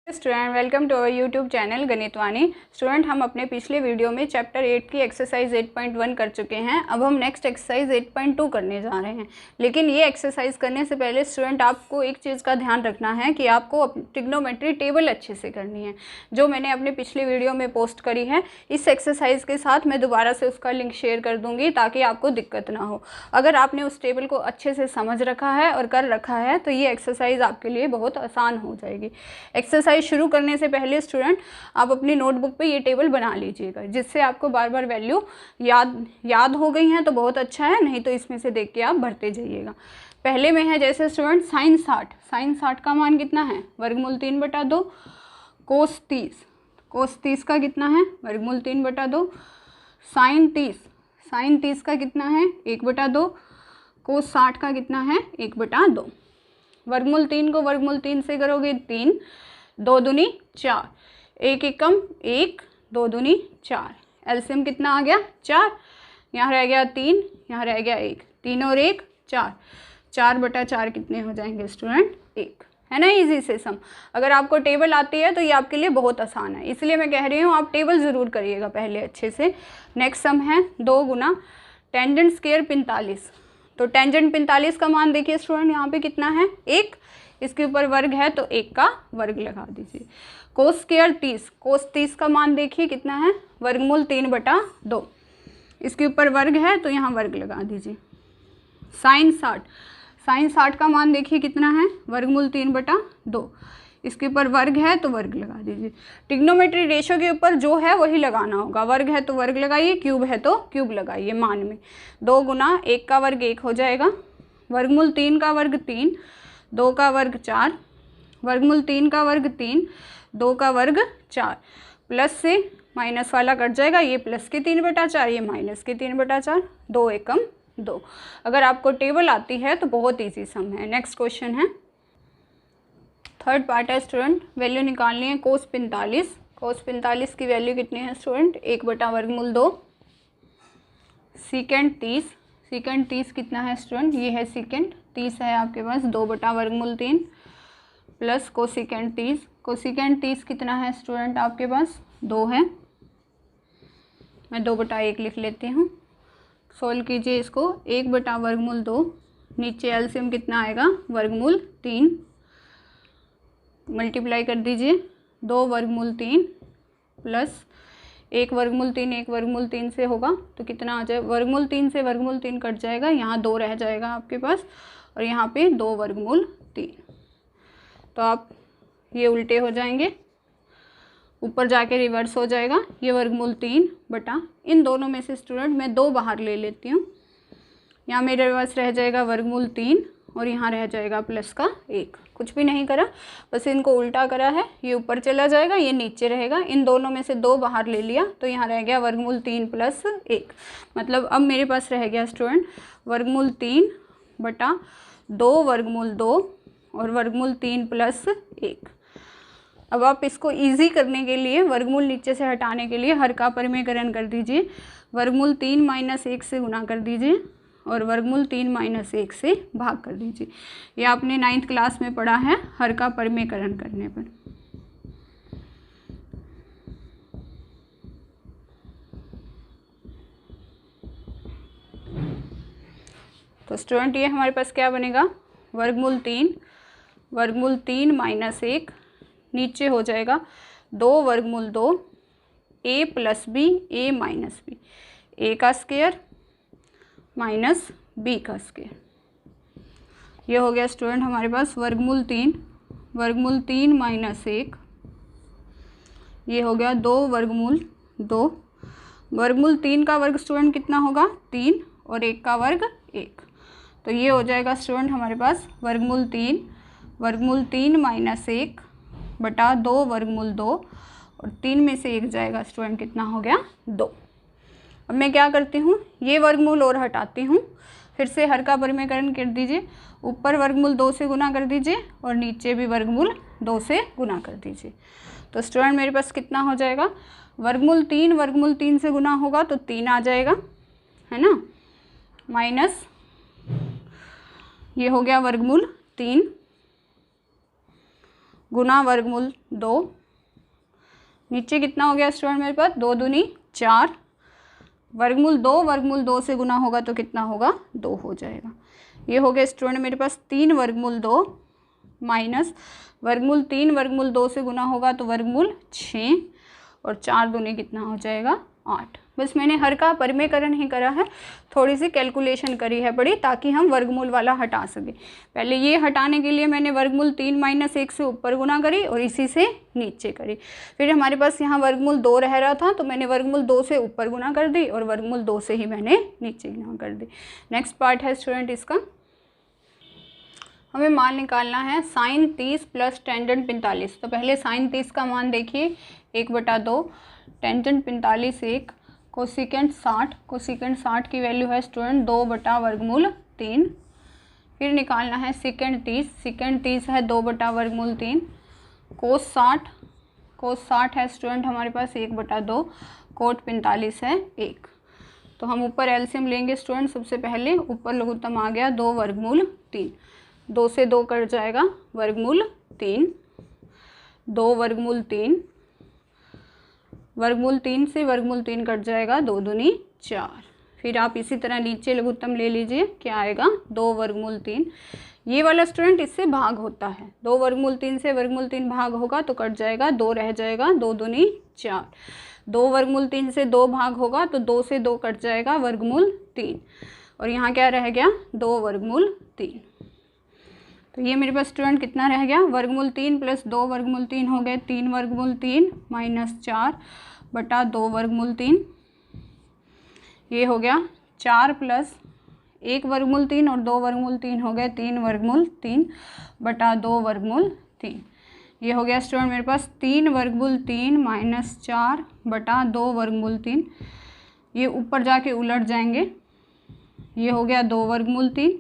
Student welcome to our YouTube channel Ganitvani. Student हम अपने पिछले वीडियो में चैप्टर 8 की एक्सरसाइज 8.1 कर चुके हैं। अब हम नेक्स्ट एक्सरसाइज 8.2 करने जा रहे हैं। लेकिन ये एक्सरसाइज करने से पहले स्टूडेंट आपको एक चीज़ का ध्यान रखना है कि आपको ट्रिग्नोमेट्री टेबल अच्छे से करनी है, जो मैंने अपने पिछले वीडियो में पोस्ट करी है। इस एक्सरसाइज के साथ मैं दोबारा से उसका लिंक शेयर कर दूँगी ताकि आपको दिक्कत ना हो। अगर आपने उस टेबल को अच्छे से समझ रखा है और कर रखा है तो ये एक्सरसाइज आपके लिए बहुत आसान हो जाएगी। एक्सरसाइज शुरू करने से पहले स्टूडेंट आप अपनी नोटबुक पे ये टेबल बना लीजिएगा, जिससे आपको बार बार वैल्यू याद हो गई हैं तो बहुत अच्छा है, नहीं तो इसमें से देख के आप भरते जाइएगा। पहले में है जैसे स्टूडेंट साइन 60 का मान कितना है, वर्गमूल 3/2। कोस 30 का कितना है, वर्गमूल 3/2। साइन 30 का कितना है, 1/2। कोस 60 का कितना है, 1/2। वर्गमूल 3 को वर्गमूल 3 से करोगे 3, 2 दूनी 4, 1 एकम 1, 2 दूनी 4। एलसीएम कितना आ गया, 4। यहाँ रह गया 3, यहाँ रह गया 1, 3 और 1 4, 4/4 कितने हो जाएंगे स्टूडेंट, 1। है ना इजी से सम। अगर आपको टेबल आती है तो ये आपके लिए बहुत आसान है, इसलिए मैं कह रही हूँ आप टेबल ज़रूर करिएगा पहले अच्छे से। नेक्स्ट सम है 2 गुना टेंजेंट स्क्वायर 45। तो टेंजेंट 45 का मान देखिए स्टूडेंट, यहाँ पे कितना है, 1। इसके ऊपर वर्ग है तो 1 का वर्ग लगा दीजिए। कोस स्क्वायर 30 का मान देखिए कितना है, वर्गमूल 3/2। इसके ऊपर वर्ग है तो यहाँ वर्ग लगा दीजिए। साइन 60 का मान देखिए कितना है, वर्गमूल 3/2। इसके ऊपर वर्ग है तो वर्ग लगा दीजिए। ट्रिग्नोमेट्री रेशो के ऊपर जो है वही लगाना होगा, वर्ग है तो वर्ग लगाइए, क्यूब है तो क्यूब लगाइए मान में। 2 गुना 1 का वर्ग 1 हो जाएगा, वर्गमूल 3 का वर्ग 3, 2 का वर्ग 4, वर्गमूल 3 का वर्ग 3, 2 का वर्ग 4। प्लस से माइनस वाला कट जाएगा, ये प्लस के 3/4, ये माइनस के 3/4, 2 एकम 2। अगर आपको टेबल आती है तो बहुत ईजी सम है। नेक्स्ट क्वेश्चन है, थर्ड पार्ट है स्टूडेंट, वैल्यू निकालनी है कोस 45 की वैल्यू कितनी है स्टूडेंट, 1/√2। सीकेंड 30 कितना है स्टूडेंट, ये है सीकेंड 30 है आपके पास, 2/√3 प्लस कोसिकेंड 30 कितना है स्टूडेंट आपके पास, 2 है। मैं 2/1 लिख लेती हूँ। सोल्व कीजिए इसको, 1/√2, नीचे एलसीएम कितना आएगा, वर्गमूल 3, मल्टीप्लाई कर दीजिए। 2/3 प्लस 1/3 से होगा तो कितना आ जाए, वर्गमूल 3 से वर्गमूल 3 कट जाएगा, यहाँ 2 रह जाएगा आपके पास, और यहाँ पे 2/3। तो आप ये उल्टे हो जाएंगे, ऊपर जाके रिवर्स हो जाएगा। ये वर्गमूल 3 बटा, इन दोनों में से स्टूडेंट मैं 2 बाहर ले लेती हूँ। यहाँ मेरे पास रह जाएगा वर्गमूल 3 और यहाँ रह जाएगा प्लस का 1। कुछ भी नहीं करा, बस इनको उल्टा करा है, ये ऊपर चला जाएगा, ये नीचे रहेगा। इन दोनों में से 2 बाहर ले लिया तो यहाँ रह गया वर्गमूल 3 प्लस 1। मतलब अब मेरे पास रह गया स्टूडेंट वर्गमूल 3 बटा 2 वर्गमूल 2 और वर्गमूल 3 प्लस 1। अब आप इसको इजी करने के लिए, वर्गमूल नीचे से हटाने के लिए हर का परिमेयकरण कर दीजिए। वर्गमूल 3 - 1 से गुना कर दीजिए और वर्गमूल 3 - 1 से भाग कर दीजिए। ये आपने 9th क्लास में पढ़ा है हर का परिमेयकरण करने पर। तो स्टूडेंट ये हमारे पास क्या बनेगा, वर्गमूल 3 - 1, नीचे हो जाएगा 2 वर्गमूल 2, a plus B, a minus B, a का स्क्वायर माइनस b का स्क्वायर। ये हो गया स्टूडेंट हमारे पास वर्गमूल 3 - 1, ये हो गया 2 वर्गमूल 2। वर्गमूल 3 का वर्ग स्टूडेंट कितना होगा, 3, और 1 का वर्ग 1। तो ये हो जाएगा स्टूडेंट हमारे पास वर्गमूल 3 - 1 बटा 2 वर्गमूल 2, और 3 में से 1 जाएगा स्टूडेंट, कितना हो गया, 2। अब मैं क्या करती हूँ, ये वर्गमूल और हटाती हूँ, फिर से हर का परिमेयकरण कर दीजिए। ऊपर वर्गमूल 2 से गुना कर दीजिए और नीचे भी वर्गमूल 2 से गुना कर दीजिए। तो स्टूडेंट मेरे पास कितना हो जाएगा, वर्गमूल 3 से गुना होगा तो 3 आ जाएगा, है ना, माइनस ये हो गया वर्गमूल 3 गुना वर्गमूल 2, नीचे कितना हो गया स्टूडेंट मेरे पास 2 दूनी 4, वर्गमूल 2 से गुना होगा तो कितना होगा 2 हो जाएगा। ये हो गया स्टूडेंट मेरे पास 3 वर्गमूल 2 माइनस वर्गमूल 3 वर्गमूल 2 से गुना होगा तो वर्गमूल 6 और 4 दूनी कितना हो जाएगा 8। बस मैंने हर का परिमेयकरण ही करा है, थोड़ी सी कैलकुलेशन करी है बड़ी, ताकि हम वर्गमूल वाला हटा सकें। पहले ये हटाने के लिए मैंने वर्गमूल 3 - 1 से ऊपर गुना करी और इसी से नीचे करी। फिर हमारे पास यहाँ वर्गमूल 2 रह रहा था तो मैंने वर्गमूल 2 से ऊपर गुना कर दी और वर्गमूल 2 से ही मैंने नीचे गुना कर दी। नेक्स्ट पार्ट है स्टूडेंट इसका, हमें मान निकालना है साइन 30 प्लस टेंजेंट 45। तो पहले साइन 30 का मान देखिए 1/2, टेंजेंट 45 1, कोसिकेंट 60, कोसिकेंट 60 की वैल्यू है स्टूडेंट 2/3। फिर निकालना है सिकेंट 30, सिकेंट 30 है 2/3। कोस 60 है स्टूडेंट हमारे पास 1/2, कोट 45 है 1। तो हम ऊपर एलसीएम लेंगे स्टूडेंट। सबसे पहले ऊपर लघुत्तम आ गया 2/3, 2 से 2 कट जाएगा वर्गमूल 3, 2 वर्गमूल 3, वर्गमूल 3 से वर्गमूल 3 कट जाएगा 2 दूनी 4। फिर आप इसी तरह नीचे लघुत्तम ले लीजिए, क्या आएगा 2 वर्गमूल 3। ये वाला स्टूडेंट इससे भाग होता है, 2 वर्गमूल 3 से वर्गमूल 3 भाग होगा तो कट जाएगा 2 रह जाएगा 2 दूनी 4। 2 वर्गमूल 3 से 2 भाग होगा तो 2 से 2 कट जाएगा वर्गमूल 3 और यहाँ क्या रह गया 2 वर्गमूल 3। तो ये मेरे पास स्टूडेंट कितना रह गया वर्गमूल 3 प्लस 2 वर्गमूल 3 हो गए 3 वर्गमूल 3 माइनस 4/2 वर्गमूल 3। ये हो गया 4 प्लस 1 वर्गमूल 3 और 2 वर्गमूल 3 हो गए 3 वर्गमूल 3/2 वर्गमूल 3। ये हो गया स्टूडेंट मेरे पास 3 वर्गमूल 3 माइनस 4/2 वर्गमूल 3। ये ऊपर जाके उलट जाएंगे, ये हो गया 2 वर्गमूल 3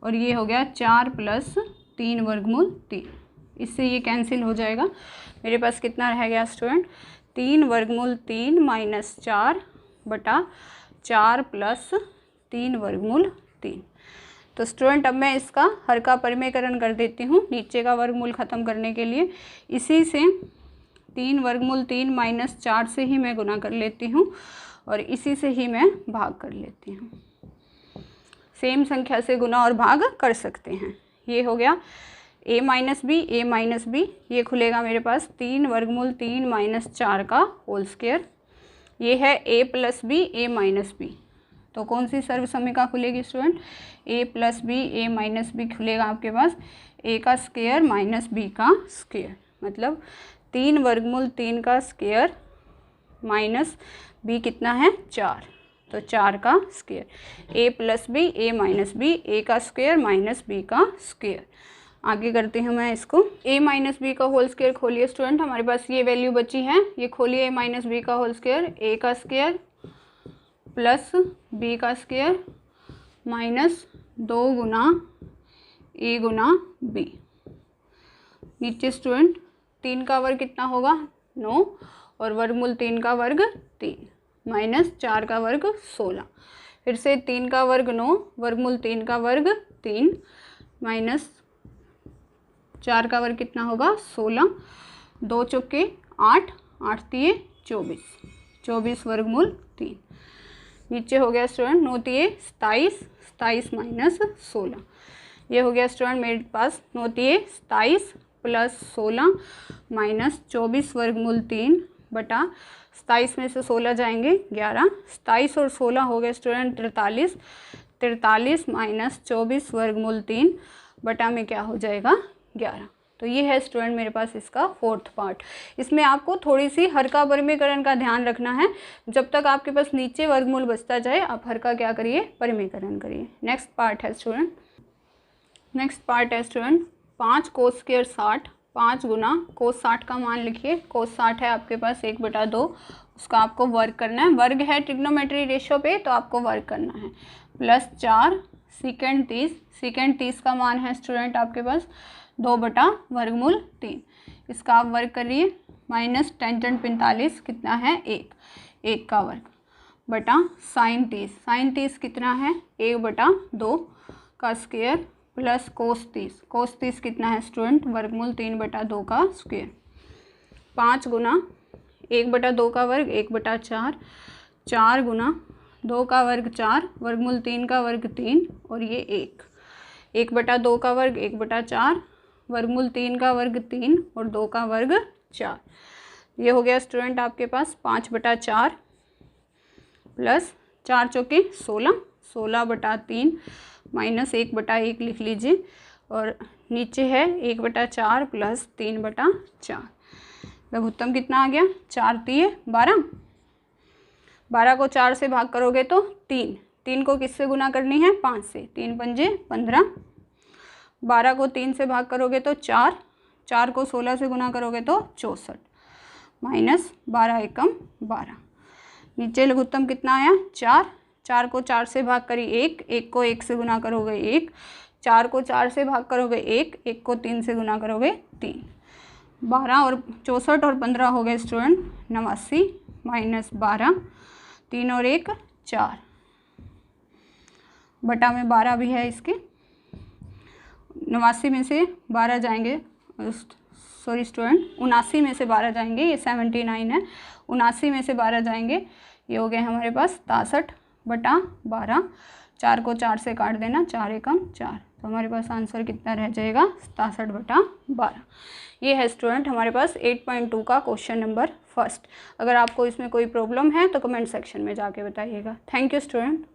और ये हो गया 4 प्लस 3 वर्गमूल 3। इससे ये कैंसिल हो जाएगा। मेरे पास कितना रह गया स्टूडेंट 3 वर्गमूल 3 माइनस 4/4 प्लस 3 वर्गमूल 3। तो स्टूडेंट अब मैं इसका हर का परिमेयकरण कर देती हूँ नीचे का वर्गमूल ख़त्म करने के लिए। इसी से 3 वर्गमूल 3 माइनस 4 से ही मैं गुना कर लेती हूँ और इसी से ही मैं भाग कर लेती हूँ। सेम संख्या से गुना और भाग कर सकते हैं। ये हो गया a माइनस बी, ये खुलेगा मेरे पास 3 वर्गमूल 3 माइनस 4 का होल स्क्वायर। ये है a plus B a minus B, तो कौन सी सर्वसमिका खुलेगी student a plus B a minus B खुलेगा आपके पास a का स्क्वायर माइनस b का स्क्वायर, मतलब 3 वर्गमूल 3 का स्क्वायर माइनस b कितना है 4, तो 4 का square a plus B a minus B, a का स्क्वायर माइनस b का स्क्वायर। आगे करती हूँ मैं इसको a माइनस बी का होल स्क्वायर खोलिए स्टूडेंट, हमारे पास ये वैल्यू बची है, ये खोलिए a माइनस बी का होल स्क्वायर, a का स्क्वायर प्लस b का स्क्वायर माइनस 2 गुना a गुना b। नीचे स्टूडेंट 3 का वर्ग कितना होगा 9 और वर्गमूल 3 का वर्ग 3 माइनस 4 का वर्ग 16। फिर से 3 का वर्ग 9, वर्गमूल 3 का वर्ग 3 माइनस 4 का वर्ग कितना होगा 16, 2 चौके 8, 8 तिये 24, 24 वर्गमूल 3। नीचे हो गया स्टूडेंट 9 तिये 27, 27 माइनस 16। ये हो गया स्टूडेंट मेरे पास 9 तिये 27 प्लस 16 माइनस 24 वर्गमूल 3 बटा 27 में से 16 जाएंगे 11, 27 और 16 हो गए स्टूडेंट 43, 43 माइनस 24 वर्गमूल 3 बटा में क्या हो जाएगा 11। तो ये है स्टूडेंट मेरे पास इसका 4th पार्ट। इसमें आपको थोड़ी सी हर का परिमेयकरण का ध्यान रखना है, जब तक आपके पास नीचे वर्गमूल बचता जाए आप हर का क्या करिए परिमेयकरण करिए। नेक्स्ट पार्ट है स्टूडेंट 5 कोस स्क्वायर 60, 5 गुना कोस 60 का मान लिखिए। कोस 60 है आपके पास 1/2, उसका आपको वर्ग करना है, वर्ग है ट्रिग्नोमेट्री रेशियो पे तो आपको वर्ग करना है, प्लस 4 सीकेंड 30, सीकेंड 30 का मान है स्टूडेंट आपके पास 2/3, इसका आप वर्ग करिए, माइनस टेंजेंट 45 कितना है 1 का वर्ग बटा साइन 30, साइन 30 कितना है 1/2 का स्क्वायर प्लस कोस 30 कितना है स्टूडेंट, वर्गमूल 3/2 का स्क्वायर। 5 गुना 1/2 का वर्ग 1/4, 4 गुना 2 का वर्ग 4, वर्गमूल 3 का वर्ग 3 और ये 1/2 का वर्ग 1/4, वर्गमूल 3 का वर्ग 3 और 2 का वर्ग 4। ये हो गया स्टूडेंट आपके पास 5/4 प्लस 4 चौके 16, 16/3 माइनस 1/1 लिख लीजिए और नीचे है 1/4 प्लस 3/4। लघुत्तम कितना आ गया, 4 3 12, 12 को 4 से भाग करोगे तो 3, 3 को किससे गुना करनी है, 5 से, 3 पंजे 15, 12 को 3 से भाग करोगे तो 4, 4 को 16 से गुना करोगे तो 64 माइनस 12 एकम 12। नीचे लघुत्तम कितना आया, 4, 4 को 4 से भाग करी 1, 1 को 1 से गुना करोगे 1, 4 को 4 से भाग करोगे 1, 1 को 3 से गुना करोगे 3, 12 और 64 और 15 हो गए स्टूडेंट 89 माइनस 12, 3 और 1 4, बटा में 12 भी है इसके। 89 में से 12 जाएंगे, सॉरी स्टूडेंट 79 में से 12 जाएंगे, ये 79 है, 79 में से 12 जाएंगे, ये हो गए हमारे पास 63/12। 4 को 4 से काट देना, 4 एकम 4, तो हमारे पास आंसर कितना रह जाएगा, 63/12। ये है स्टूडेंट हमारे पास 8.2 का क्वेश्चन नंबर फर्स्ट। अगर आपको इसमें कोई प्रॉब्लम है तो कमेंट सेक्शन में जाके बताइएगा। Thank you student.